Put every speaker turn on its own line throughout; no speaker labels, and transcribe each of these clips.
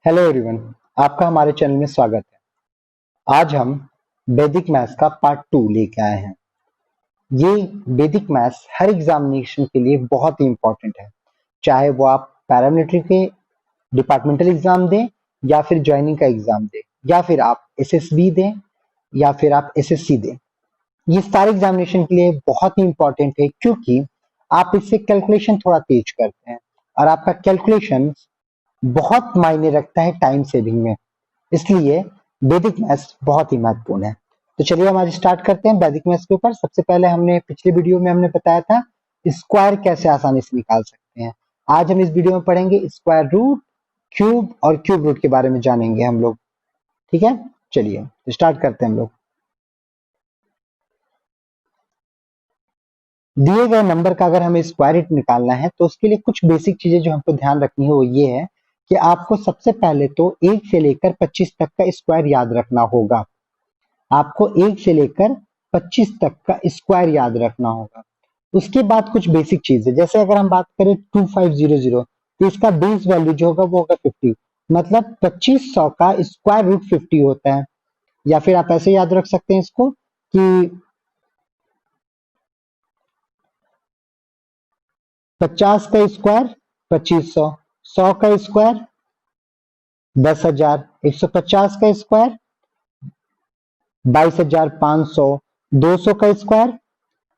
Hello everyone, आपका हमारे channel में स्वागत है। आज हम वैदिक मैथ्स का पार्ट 2 लेके आए हैं। ये वैदिक मैथ्स हर एग्जामिनेशन के लिए बहुत ही इंपॉर्टेंट है, चाहे वो आप पैरामिलिट्री के डिपार्टमेंटल एग्जाम दें या फिर ज्वाइनिंग का एग्जाम दें या फिर आप एसएसबी दें या फिर आप एसएससी दें। ये सारे एग्जामिनेशन के लिए बहुत ही इंपॉर्टेंट है क्योंकि आप इससे कैलकुलेशन थोड़ा तेज करते हैं और आपका कैलकुलेशन बहुत मायने रखता है टाइम सेविंग में। इसलिए वैदिक मैथ्स बहुत ही महत्वपूर्ण है। तो चलिए हम आज स्टार्ट करते हैं वैदिक मैथ्स के ऊपर। सबसे पहले हमने पिछले वीडियो में हमने बताया था स्क्वायर कैसे आसानी से निकाल सकते हैं। आज हम इस वीडियो में पढ़ेंगे स्क्वायर रूट, क्यूब और क्यूब रूट के बारे में जानेंगे हम लोग। ठीक है, चलिए स्टार्ट करते हैं हम लोग। दिए गए नंबर का अगर हमें स्क्वायर रूट निकालना है तो उसके लिए कुछ बेसिक चीजें जो हमको ध्यान रखनी है वो ये है कि आपको सबसे पहले तो 1 से लेकर 25 तक का स्क्वायर याद रखना होगा। आपको 1 से लेकर 25 तक का स्क्वायर याद रखना होगा। उसके बाद कुछ बेसिक चीज है, जैसे अगर हम बात करें 2500 तो इसका बेस वैल्यू जो होगा वो होगा 50, मतलब 2500 का स्क्वायर रूट 50 होता है। या फिर आप ऐसे याद रख सकते हैं इसको कि 50 का स्क्वायर 2500, 100 का स्क्वायर 10,000, 150 का स्क्वायर 22,500, 200 का स्क्वायर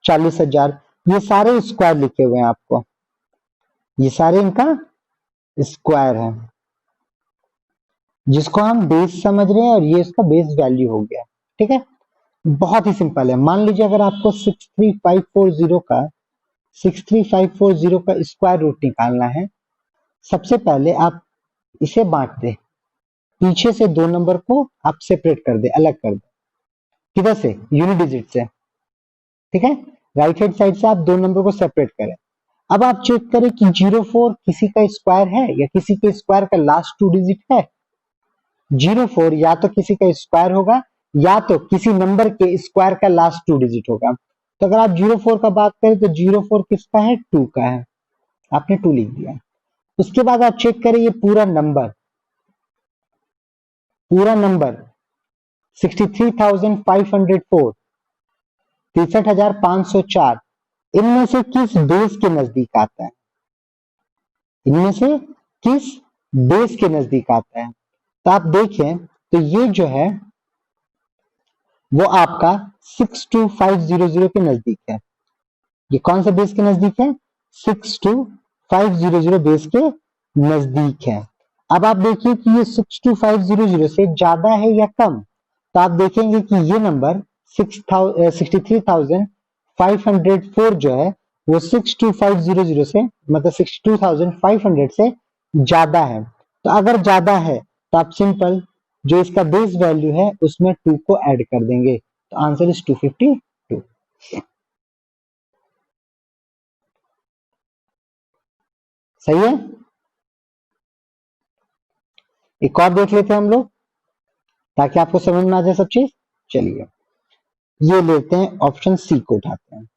40,000। ये सारे स्क्वायर लिखे हुए हैं आपको, ये सारे इनका स्क्वायर है जिसको हम बेस समझ रहे हैं और ये इसका बेस वैल्यू हो गया। ठीक है, बहुत ही सिंपल है। मान लीजिए अगर आपको 63540 का स्क्वायर रूट निकालना है, सबसे पहले आप इसे बांट दे, पीछे से दो नंबर को आप सेपरेट कर दे, अलग कर दे। किधर से? यूनिट डिजिट से। ठीक है, राइट हैंड साइड से आप दो नंबर को सेपरेट करें। अब आप चेक करें कि 04 किसी का स्क्वायर है या किसी के स्क्वायर का लास्ट 2 डिजिट है। 04 या तो किसी का स्क्वायर होगा या तो किसी नंबर के स्क्वायर का लास्ट 2 डिजिट होगा। तो अगर आप 04 का बात करें तो 04 किसका है? 2 का है। आपने 2 लिख दिया। उसके बाद आप चेक करें ये पूरा नंबर 63,504, 63,504 इनमें से किस बेस के नजदीक आता है? इनमें से किस बेस के नजदीक आता है? तो आप देखें तो ये जो है वो आपका 62500 के नजदीक है। ये कौन सा बेस के नजदीक है? 62500 बेस के नजदीक है। अब आप देखिए कि ये 62500 से ज्यादा है या कम। तो आप देखेंगे कि ये नंबर 63,504 जो है वो 62500 से मतलब 62,500 से ज्यादा है। तो अगर ज्यादा है तो आप सिंपल जो इसका बेस वैल्यू है उसमें 2 को ऐड कर देंगे। तो आंसर इज 252। सही है, एक और देख लेते हैं हम लोग ताकि आपको समझ में आ जाए सब चीज। चलिए ये लेते हैं, ऑप्शन सी को उठाते हैं।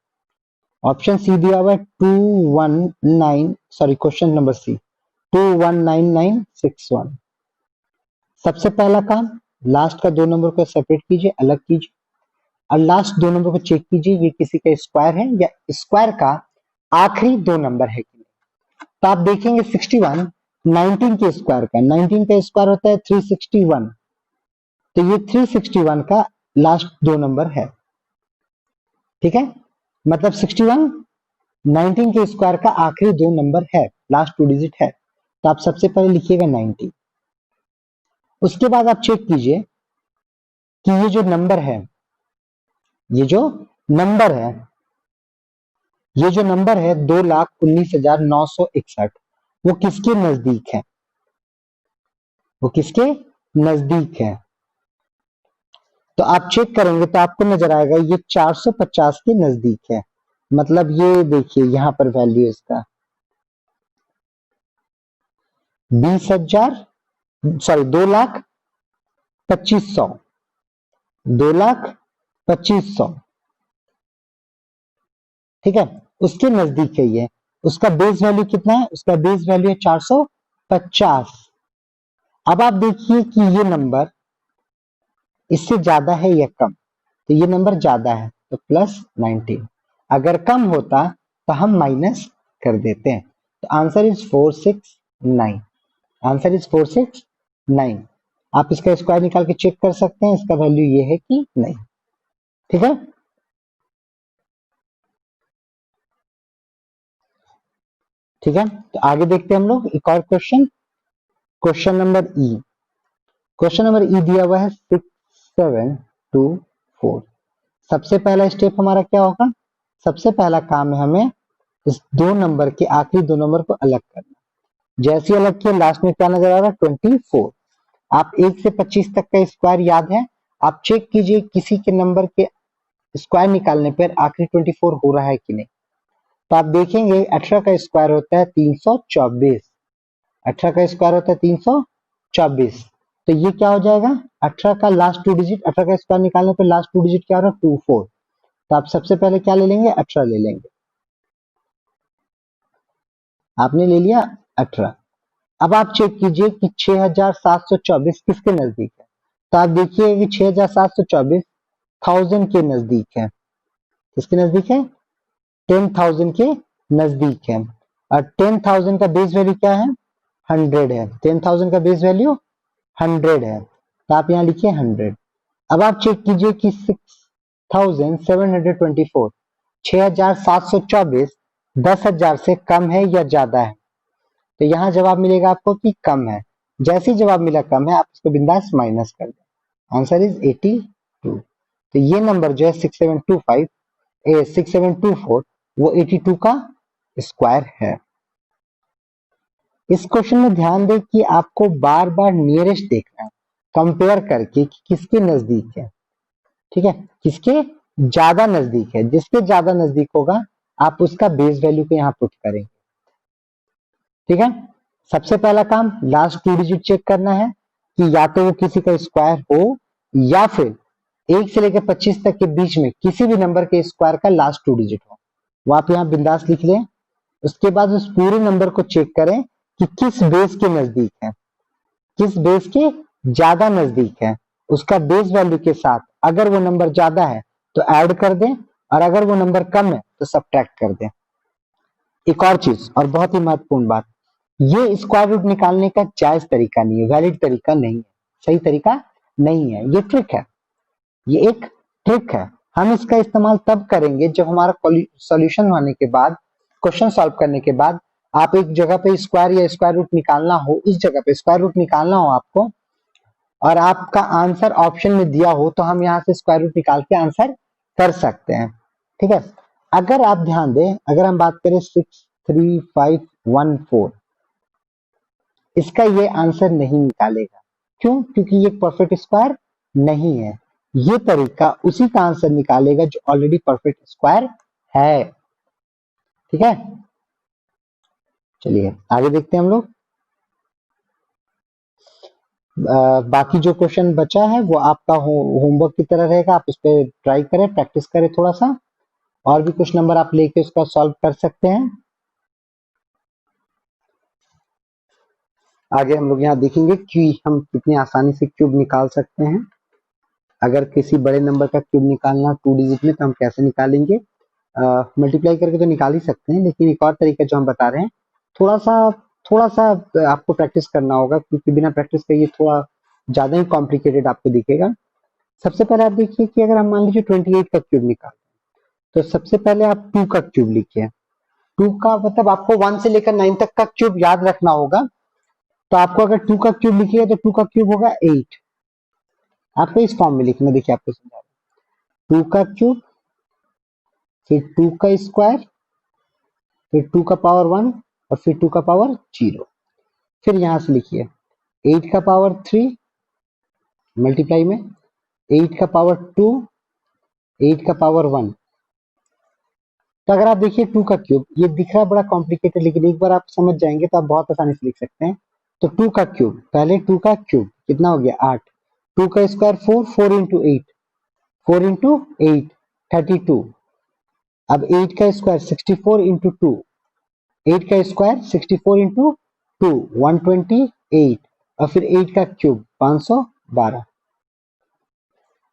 ऑप्शन सी दिया हुआ है 219, सॉरी क्वेश्चन नंबर सी 219961। सबसे पहला काम, लास्ट का दो नंबर को सेपरेट कीजिए, अलग कीजिए और लास्ट दो नंबर को चेक कीजिए ये किसी का स्क्वायर है या स्क्वायर का आखिरी दो नंबर है कि नहीं। तो आप देखेंगे 61 19 के स्क्वायर का, 19 का स्क्वायर होता है 361, तो ये 361 का लास्ट दो नंबर है। ठीक है, मतलब 61 19 के स्क्वायर का आखिरी दो नंबर है, लास्ट 2 डिजिट है। तो आप सबसे पहले लिखिएगा 90। उसके बाद आप चेक कीजिए कि ये जो नंबर है, ये जो नंबर है ये जो नंबर है 2,19,961 वो किसके नजदीक है? वो किसके नजदीक है? तो आप चेक करेंगे तो आपको नजर आएगा ये 450 के नजदीक है। मतलब ये देखिए यहां पर वैल्यू इसका 20,000, सॉरी 2,25,100, 2,25,100। ठीक है, उसके नजदीक है ये। उसका बेस वैल्यू कितना है? उसका बेस वैल्यू है 450। अब आप देखिए कि ये नंबर इससे ज्यादा है या कम, तो ये नंबर ज्यादा है तो प्लस 19, अगर कम होता तो हम माइनस कर देते हैं। तो आंसर इज 469, आंसर इज 469। आप इसका स्क्वायर निकाल के चेक कर सकते हैं, इसका वैल्यू ये है कि नहीं। ठीक है, ठीक है, तो आगे देखते हैं हम लोग एक और क्वेश्चन। क्वेश्चन नंबर ई, क्वेश्चन नंबर ई दिया हुआ है 6724। सबसे पहला स्टेप हमारा क्या होगा, सबसे पहला काम है हमें इस दो नंबर के आखिरी दो नंबर को अलग करना। जैसे अलग किया लास्ट में क्या नजर आ रहा है 24। आप 1 से 25 तक का स्क्वायर याद है, आप चेक कीजिए किसी के नंबर के स्क्वायर निकालने पर आखिरी 24 हो रहा है कि नहीं। तो आप देखेंगे 18 का स्क्वायर होता है 324, 18 का स्क्वायर होता है 324। तो ये क्या हो जाएगा, 18 का लास्ट टू डिजिट, 18 का स्क्वायर निकालने पर लास्ट टू डिजिट क्या हो रहा है 24। तो आप सबसे पहले क्या ले लेंगे 18 ले लेंगे, आपने ले लिया 18। अब आप चेक कीजिए कि 6724 किसके नजदीक है। तो आप देखिए कि 6724 1000 के नजदीक है। किसके नजदीक है, 10,000 के नजदीक है। और 10,000 का बेस वैल्यू क्या है 100 है, 10,000 का बेस वैल्यू 100 है, तो आप यहाँ लिखिए 100। अब आप चेक कीजिए कि 6724, 6724 10,000 से कम है या ज्यादा है। तो यहाँ जवाब मिलेगा आपको कि कम है। जैसे ही जवाब मिला कम है, आप इसको बिंदास माइनस कर दें, आंसर इज 82। तो ये नंबर जो है 6724 वो 82 का स्क्वायर है। इस क्वेश्चन में ध्यान दें कि आपको बार बार नियरेस्ट देखना है, कंपेयर करके कि किसके नजदीक है। ठीक है, किसके ज्यादा नजदीक है, जिसके ज्यादा नजदीक होगा आप उसका बेस वैल्यू को यहाँ पुट करेंगे। ठीक है, सबसे पहला काम लास्ट टू डिजिट चेक करना है कि या तो वो किसी का स्क्वायर हो या फिर 1 से लेकर 25 तक के बीच में किसी भी नंबर के स्क्वायर का लास्ट टू डिजिट हो, वो आप यहाँ बिंदास लिख लें। उसके बाद उस पूरे नंबर को चेक करें कि किस बेस के नजदीक है, किस बेस के ज्यादा नजदीक है, उसका बेस वैल्यू के साथ अगर वो नंबर ज्यादा है तो ऐड कर दें, और अगर वो नंबर कम है तो सब्ट्रैक्ट कर दें। एक और चीज और बहुत ही महत्वपूर्ण बात, ये स्क्वायर रूट निकालने का जायज तरीका नहीं है, वैलिड तरीका नहीं है, सही तरीका नहीं है, ये ट्रिक है, ये एक ट्रिक है। हम इसका इस्तेमाल तब करेंगे जब हमारा सॉल्यूशन होने के बाद, क्वेश्चन सॉल्व करने के बाद आप एक जगह पे स्क्वायर या स्क्वायर रूट निकालना हो, इस जगह पे स्क्वायर रूट निकालना हो आपको, और आपका आंसर ऑप्शन में दिया हो, तो हम यहाँ से स्क्वायर रूट निकाल के आंसर कर सकते हैं। ठीक है, अगर आप ध्यान दें, अगर हम बात करें 63514, इसका ये आंसर नहीं निकालेगा। क्यों, क्योंकि ये परफेक्ट स्क्वायर नहीं है। ये तरीका उसी का आंसर निकालेगा जो ऑलरेडी परफेक्ट स्क्वायर है। ठीक है, चलिए आगे देखते हैं हम लोग। बाकी जो क्वेश्चन बचा है वो आपका होमवर्क की तरह रहेगा, आप उस पर ट्राई करें, प्रैक्टिस करें थोड़ा सा, और भी कुछ नंबर आप लेके उसका सॉल्व कर सकते हैं। आगे हम लोग यहाँ देखेंगे कि हम कितनी आसानी से क्यूब निकाल सकते हैं। अगर किसी बड़े नंबर का क्यूब निकालना 2 डिजिट में तो हम कैसे निकालेंगे, मल्टीप्लाई करके तो निकाल ही सकते हैं, लेकिन एक और तरीका जो हम बता रहे हैं, थोड़ा सा थोड़ा सा आपको प्रैक्टिस करना होगा, क्योंकि बिना प्रैक्टिस के ये थोड़ा ज्यादा ही कॉम्प्लिकेटेड आपको दिखेगा। सबसे पहले आप देखिए कि अगर हम मान लीजिए 28 का क्यूब निकाल, तो सबसे पहले आप 2 का क्यूब लिखिए। 2 का मतलब आपको 1 से लेकर 9 तक का क्यूब याद रखना होगा। तो आपको अगर 2 का क्यूब लिखिएगा तो 2 का क्यूब होगा 8। आपको इस फॉर्म में लिखना, देखिए आपको समझा रहा हूं। 2 का क्यूब, फिर 2 का स्क्वायर, फिर 2 का पावर 1, और फिर 2 का पावर 0। फिर यहां से लिखिए 8 का पावर 3 मल्टीप्लाई में 8 का पावर 2, 8 का पावर 1। तो अगर आप देखिए 2 का क्यूब, ये दिख रहा है बड़ा कॉम्प्लिकेटेड, लेकिन एक बार आप समझ जाएंगे तो आप बहुत आसानी से लिख सकते हैं। तो 2 का क्यूब, पहले 2 का क्यूब कितना हो गया 8, 2 का स्क्वायर 4, 4 इंटू 8, 4 इंटू 8 32। अब 8 का स्क्वायर 64 इंटू 2, 8 का स्क्वायर 64 इंटू 2 128। और फिर 8 का क्यूब 512।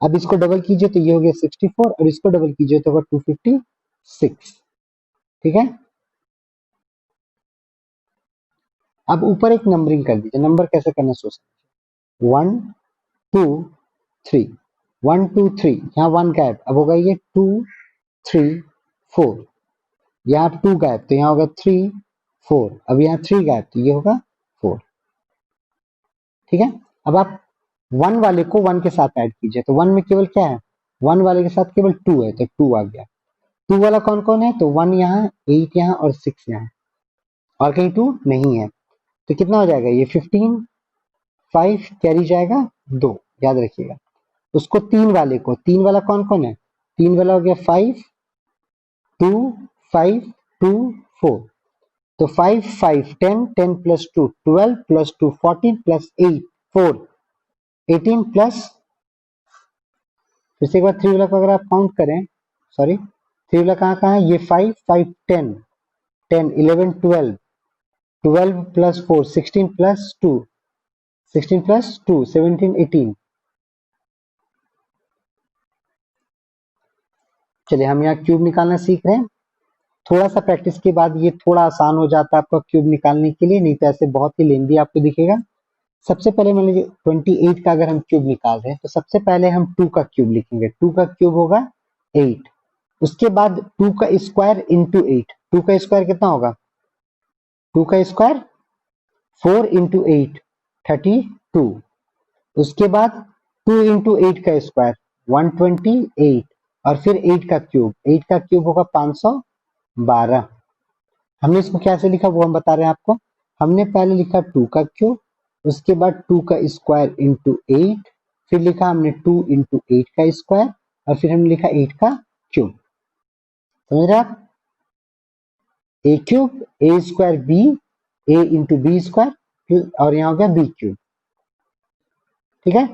अब इसको डबल कीजिए तो ये हो गया 64 और इसको डबल कीजिए तो होगा 256। ठीक है, अब ऊपर एक नंबरिंग कर दीजिए। नंबर कैसे करना सोच 1 2 3, 1 2 3, यहाँ 1 गायब, अब होगा ये 2 3 4, यहाँ 2 गायब तो यहाँ होगा 3 4, अब यहाँ 3 गायब तो ये होगा 4। ठीक है, अब आप 1 वाले को 1 के साथ ऐड कीजिए तो 1 में केवल क्या है, 1 वाले के साथ केवल 2 है तो 2 आ गया। 2 वाला कौन कौन है, तो 1 यहाँ, 8 यहाँ और 6 यहाँ, और कहीं 2 नहीं है। तो कितना हो जाएगा ये 15, 5 कैरी जाएगा 2, याद रखिएगा। उसको 3 वाले को, 3 वाला कौन कौन है, 3 वाला हो गया 5 2 5 2 4, तो 5 5 10 10 प्लस 2 12 प्लस 2 14 प्लस 8 4 18 प्लस, फिर से एक बार 3 वाला को अगर आप काउंट करें, सॉरी 3 वाला कहाँ कहाँ है, ये 5 5 10 10 11 12 12 प्लस 4 16 प्लस 2 16 प्लस 2 17 18। चलिए हम यहाँ क्यूब निकालना सीख रहे हैं। थोड़ा सा प्रैक्टिस के बाद ये थोड़ा आसान हो जाता है आपका क्यूब निकालने के लिए, नहीं तो ऐसे बहुत ही लेंदी आपको दिखेगा। सबसे पहले मान लीजिए 28 का अगर हम क्यूब निकाल रहे हैं तो सबसे पहले हम 2 का क्यूब लिखेंगे। 2 का क्यूब होगा 8, उसके बाद 2 का स्क्वायर इंटू 8, 2 का स्क्वायर कितना होगा, 2 का स्क्वायर 4 इंटू 8 32, उसके बाद 2 इंटू 8 का स्क्वायर 128, और फिर 8 का क्यूब, 8 का क्यूब होगा 512। हमने इसको कैसे लिखा वो हम बता रहे हैं आपको। हमने पहले लिखा 2 का क्यूब, उसके बाद 2 का स्क्वायर इंटू 8, फिर लिखा हमने 2 इंटू 8 का स्क्वायर, और फिर हमने लिखा 8 का क्यूब। समझ रहे आप, ए क्यूब ए स्क्वायर बी, ए इंटू बी स्क्वायर, और यहाँ हो गया बी क्यूब। ठीक है,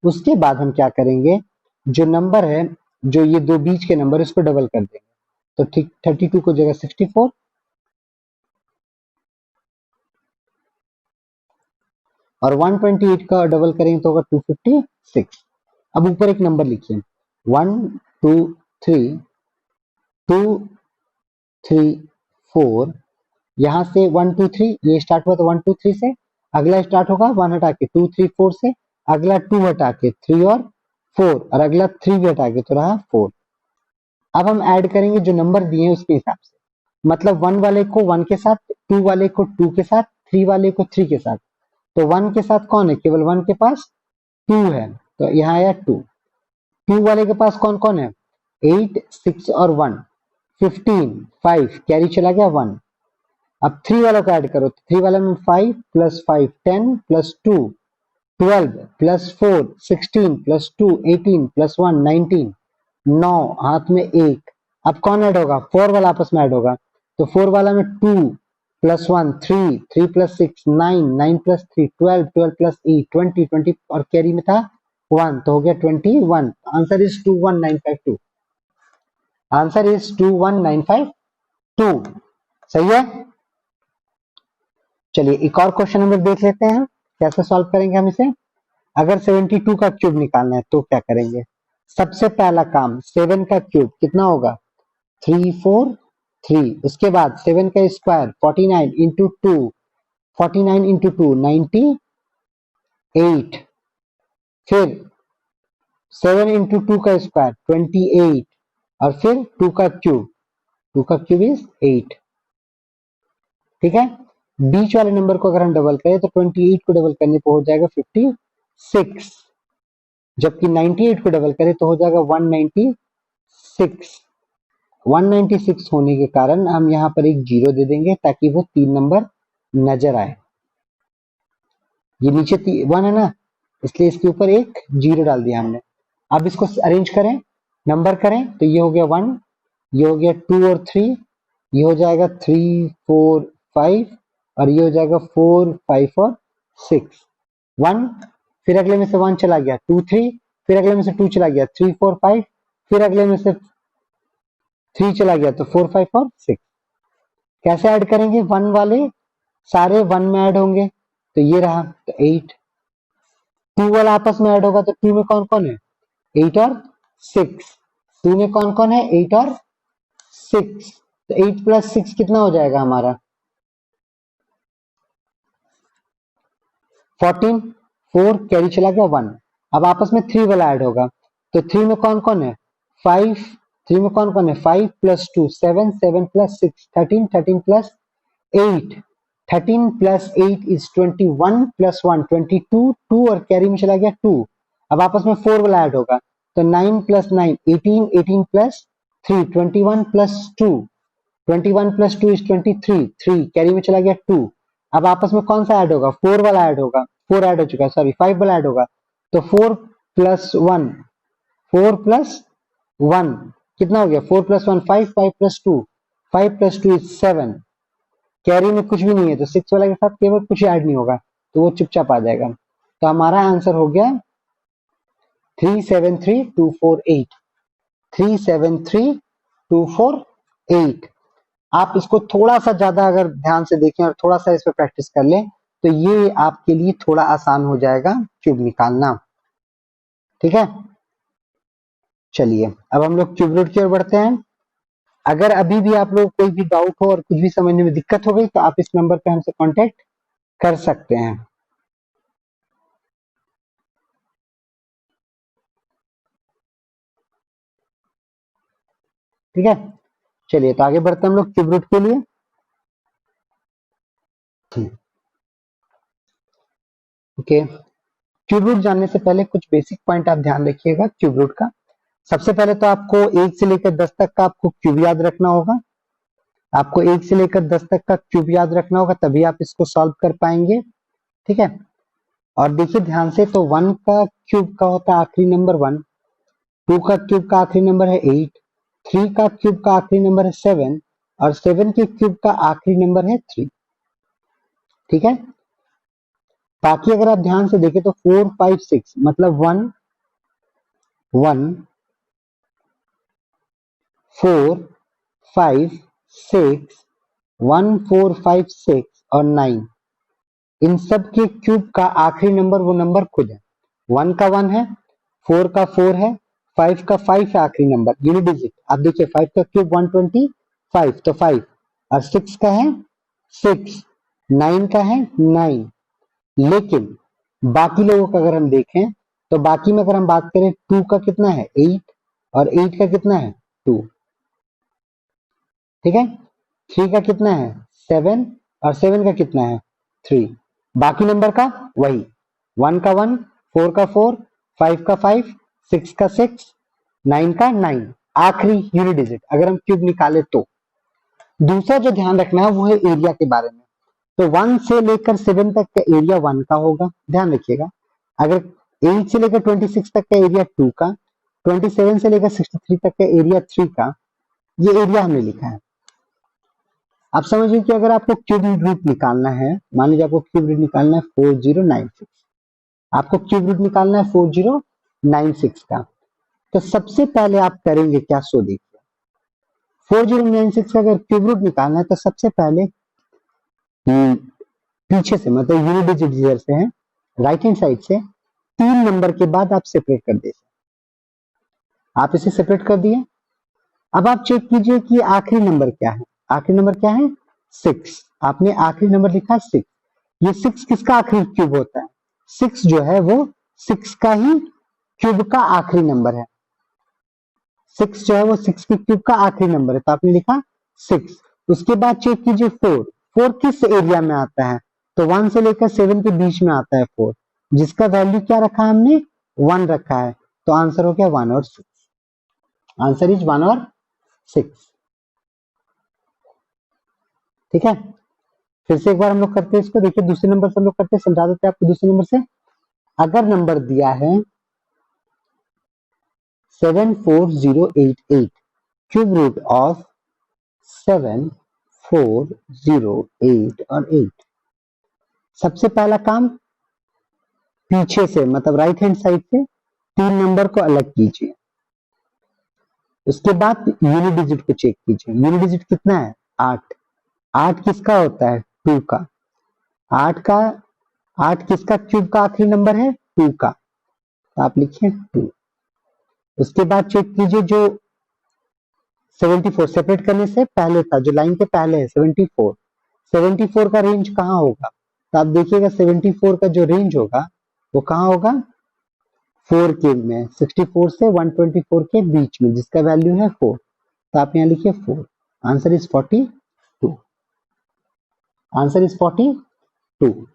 उसके बाद हम क्या करेंगे, जो नंबर है, जो ये दो बीच के नंबर इसको डबल कर देंगे। तो ठीक 32 को जगह 64, और 128 का डबल करेंगे तो होगा 256। अब ऊपर एक नंबर लिखिए 1 2 3 2 3 4, यहां से 1 2 3 ये स्टार्ट हुआ तो 1 2 3 से, अगला स्टार्ट होगा 1 हटा के 2 3 4 से, अगला 2 हटा के 3 और 4, और अगला 3 भी हटा के तो रहा 4। अब हम ऐड करेंगे जो नंबर दिए हैं उसके हिसाब से, मतलब 1 वाले को 1 के साथ, 2 वाले को 2 के साथ, 3 वाले को 3 के साथ। तो 1 के साथ कौन है, केवल 1 के पास 2 है तो यहाँ आया 2। 2 वाले के पास कौन कौन है, 8 6 और 1 15 5 कैरी चला गया 1। अब 3 वालों को ऐड करो तो 3 वाले में 5 plus 5 10 plus 2 12 plus 4 16 plus 2 18 plus 1 19, 9 हाथ में 1। अब कौन ऐड होगा, 4 वाला आपस में ऐड होगा, तो 4 वाला में 2 प्लस 1 3 3 प्लस 6 9 9 प्लस 3 12 12 प्लस 8 20 20, और कैरी में था 1 तो हो गया 21। Answer is 21952। Answer is 21952। सही है। चलिए एक और क्वेश्चन हम लोग देख लेते हैं कैसे सॉल्व करेंगे हम इसे। अगर 72 का क्यूब निकालना है तो क्या करेंगे, सबसे पहला काम 7 का क्यूब कितना होगा 3 4 3, उसके बाद 7 का स्क्वायर 49 इंटू 2, 49 इंटू 2 98, फिर 7 इंटू 2 का स्क्वायर 28, और फिर 2 का क्यूब, 2 का क्यूब इज 8। ठीक है, बीच वाले नंबर को अगर हम डबल करें तो 28 को डबल करने पर हो जाएगा 56, जबकि 98 को डबल करें तो हो जाएगा 196। 196 होने के कारण हम यहाँ पर एक जीरो दे देंगे ताकि वो 3 नंबर नजर आए। ये नीचे 1 है ना, इसलिए इसके ऊपर एक जीरो डाल दिया हमने। अब इसको अरेंज करें, नंबर करें तो ये हो गया 1, ये हो गया 2 और 3, ये हो जाएगा 3 4 5, और ये हो जाएगा 4 5 और 6 1, फिर अगले में से 1 चला गया 2 3, फिर अगले में से 2 चला गया 3 4 5, फिर अगले में से 3 चला गया तो 4 5 और 6। कैसे ऐड करेंगे? 1 वाले सारे 1 में ऐड होंगे, तो ये रहा, तो 8। 2 वाला आपस में ऐड होगा, तो 2 में कौन कौन है? 8 और 6। 2 में कौन कौन है? 8 और 6। तो 8 प्लस 6 कितना हो जाएगा हमारा? 14। 4 कैरी चला गया 1। अब आपस में 3 वाला ऐड होगा, तो 3 में कौन कौन है? 5। 3 में कौन कौन है? 5 plus 2 7, 7 plus 6 13, 13 plus 8 13 plus 8 is 21 plus 1 22, 2 और कैरी में चला गया 2। अब आपस में 4 वाला ऐड होगा, तो 9 plus 9 18, 18 plus 3 21 plus 2 21 plus 2 is 23, 3 carry में चला गया 2। अब आपस में कौन सा ऐड होगा? 4 वाला ऐड होगा, 4 ऐड हो चुका है, सॉरी 5 वाला ऐड होगा, तो 4 प्लस 1 4 प्लस 1 कितना हो गया? 4 plus 1 5, 5 plus 2 5 plus 2 is 7। Carry में कुछ भी नहीं है, तो 6 वाला के साथ केवल कुछ ऐड नहीं होगा, तो वो चुपचाप आ जाएगा। तो हमारा आंसर हो गया 373248। 373248। आप इसको थोड़ा सा ज्यादा अगर ध्यान से देखें और थोड़ा सा इस पर प्रैक्टिस कर लें, तो ये आपके लिए थोड़ा आसान हो जाएगा क्यूब निकालना। ठीक है, चलिए अब हम लोग क्यूब रूट की ओर बढ़ते हैं। अगर अभी भी आप लोग कोई भी डाउट हो और कुछ भी समझने में दिक्कत हो गई, तो आप इस नंबर पे हमसे कांटेक्ट कर सकते हैं। ठीक है, चलिए तो आगे बढ़ते हैं हम लोग क्यूब रूट के लिए। ओके, क्यूब रूट जानने से पहले कुछ बेसिक पॉइंट आप ध्यान रखिएगा क्यूब रूट का। सबसे पहले तो आपको 1 से लेकर 10 तक का आपको क्यूब याद रखना होगा। आपको 1 से लेकर 10 तक का क्यूब याद रखना होगा, तभी आप इसको सॉल्व कर पाएंगे। ठीक है, और देखिए ध्यान से, तो 1 का क्यूब का होता है आखिरी नंबर 1, 2 का क्यूब का आखिरी नंबर है 8, 3 का क्यूब का आखिरी नंबर है 7 और 7 के क्यूब का आखिरी नंबर है 3। ठीक है, बाकी अगर आप ध्यान से देखें तो 4 5 6 मतलब 1 1 4 5 6 1 4 5 6 और 9, इन सब के क्यूब का आखिरी नंबर वो नंबर खुद है। 1 का 1 है, 4 का 4 है, 5 का 5 है आखिरी नंबर, यूनिट डिजिट। आप देखिए 5 का क्यूब 125 तो 5 और 6 का है 6, 9 का है 9। लेकिन बाकी लोगों का अगर हम देखें, तो बाकी में अगर हम बात करें, 2 का कितना है 8 और 8 का कितना है 2। ठीक है, 3 का कितना है 7 और 7 का कितना है 3। बाकी नंबर का वही, 1 का 1, 4 का 4, 5 का 5, 6 का 6, 9 का 9, आखिरी यूनिट डिजिट अगर हम क्यूब निकाले तो। दूसरा जो ध्यान रखना है वो है एरिया के बारे में। तो 1 से लेकर 7 तक का एरिया 1 का होगा, ध्यान रखिएगा। अगर 8 से लेकर 26 तक का एरिया 2 का, 27 से लेकर 63 तक का एरिया 3 का, ये एरिया हमने लिखा है। आप समझिए कि अगर आपको क्यूब रूट निकालना है, मान लीजिए आपको क्यूब रूट निकालना है 4096, आपको क्यूब रूट निकालना है 4096 का, तो सबसे पहले आप करेंगे क्या? सो देखिए, 4096 का अगर क्यूब रूट निकालना है, तो सबसे पहले पीछे से मतलब यूनिट डिजिट जिधर से है, राइट हैंड साइड से 3 नंबर के बाद आप सेपरेट कर दीजिए। आप इसे सेपरेट कर दिए। अब आप चेक कीजिए कि आखिरी नंबर क्या है। आखिरी नंबर क्या है? 6। आपने आखिरी नंबर लिखा 6। ये 6 किसका आखिरी क्यूब होता है? 6 जो है वो 6 का ही क्यूब का आखिरी नंबर है। 6 जो है वो 6 के क्यूब का आखिरी नंबर है, तो आपने लिखा 6। उसके बाद चेक कीजिए 4। 4 किस एरिया में आता है? तो 1 से लेकर 7 के बीच में आता है 4, जिसका वैल्यू क्या रखा है हमने? 1 रखा है। तो आंसर हो गया 1 और 6। आंसर इज 1 और 6। ठीक है, फिर से एक बार हम लोग करते हैं इसको। देखिए दूसरे नंबर से हम लोग करते हैं, समझा देते हैं आपको दूसरे नंबर से। अगर नंबर दिया है 74088, क्यूब रूट ऑफ 74088 और 8, सबसे पहला काम पीछे से मतलब राइट हैंड साइड से 3 नंबर को अलग कीजिए। उसके बाद यूनिट डिजिट को चेक कीजिए। यूनिट डिजिट कितना है? 8। 8 किसका होता है? 2 का। 8 किसका क्यूब का आखिरी नंबर है? 2 का, तो आप लिखिए 2। उसके बाद चेक कीजिए जो 74 सेपरेट करने से पहले था, जो लाइन के पहले है 74 का रेंज कहाँ होगा? तो आप देखिएगा 74 का जो रेंज होगा वो कहाँ होगा? 4 के में, 64 से 124 के बीच में, जिसका वैल्यू है 4। तो आप यहाँ लिखिए 4। Answer is 42। Answer is 42।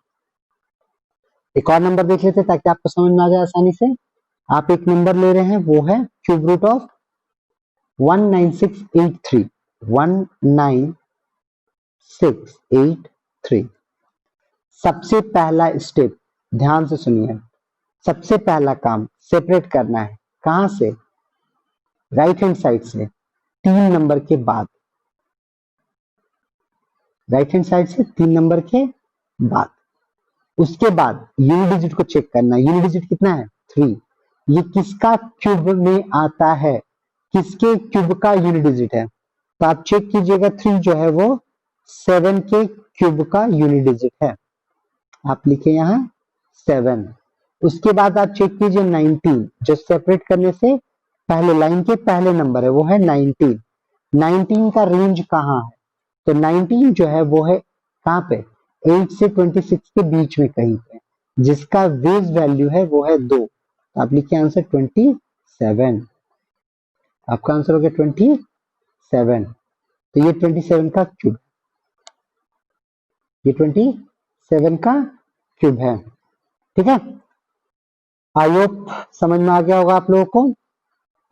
एक और नंबर देख लेते हैं ताकि आपको समझ में आ जाए आसानी से। आप एक नंबर ले रहे हैं, वो है क्यूब रूट ऑफ 19683। 19683। सबसे पहला स्टेप, ध्यान से सुनिए, सबसे पहला काम सेपरेट करना है। कहां से? राइट हैंड साइड से, 3 नंबर के बाद। राइट हैंड साइड से 3 नंबर के बाद। उसके बाद यूनिट डिजिट को चेक करना है। यूनिट डिजिट कितना है? 3। ये किसका क्यूब में आता है? किसके क्यूब का यूनिट डिजिट है? तो आप चेक कीजिएगा, 3 जो है वो 7 के क्यूब का यूनिट डिजिट है। आप लिखे यहां 7। उसके बाद आप चेक कीजिए 19, जो सेपरेट करने से पहले लाइन के पहले नंबर है, वो है 19। 19 का रेंज कहाँ है? तो 19 जो है वो है कहाँ पे? 8 से 26 के बीच में कहीं पे, जिसका बेस वैल्यू है वो है 2। तो आप लिखिए आंसर 27। आपका आंसर हो गया 27। तो ये 27 का क्यूब, ये 27 का क्यूब है। ठीक है, आई होप समझ में आ गया होगा आप लोगों को।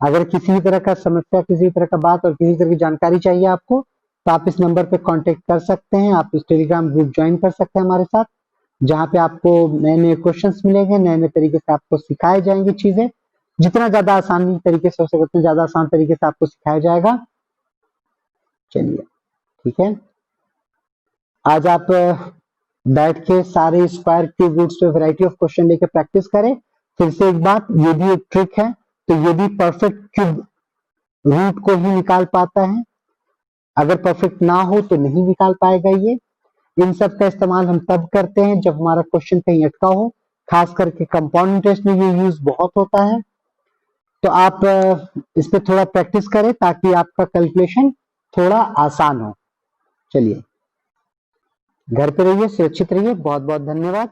अगर किसी भी तरह का समस्या, किसी भी तरह का बात और किसी तरह की जानकारी चाहिए आपको, तो आप इस नंबर पे कांटेक्ट कर सकते हैं। आप इस टेलीग्राम ग्रुप ज्वाइन कर सकते हैं हमारे साथ, जहां पे आपको नए नए क्वेश्चंस मिलेंगे, नए नए तरीके से आपको सिखाई जाएंगी चीजें। जितना ज्यादा आसानी तरीके से हो सके उतने ज्यादा आसान तरीके से आपको सिखाया जाएगा। चलिए ठीक है, आज आप बैठ के सारे स्क्वायर क्यूब रूट्स पे वैरायटी ऑफ क्वेश्चन लेके प्रैक्टिस करें। फिर से एक बात, ये भी एक ट्रिक है, तो ये भी परफेक्ट क्यूब रूट को ही निकाल पाता है। अगर परफेक्ट ना हो तो नहीं निकाल पाएगा ये। इन सब का इस्तेमाल हम तब करते हैं जब हमारा क्वेश्चन कहीं अटका हो, खास करके कंपाउंड इंटरेस्ट में ये यूज बहुत होता है। तो आप इस पे थोड़ा प्रैक्टिस करें ताकि आपका कैलकुलेशन थोड़ा आसान हो। चलिए, घर पे रहिए, सुरक्षित रहिए। बहुत बहुत धन्यवाद।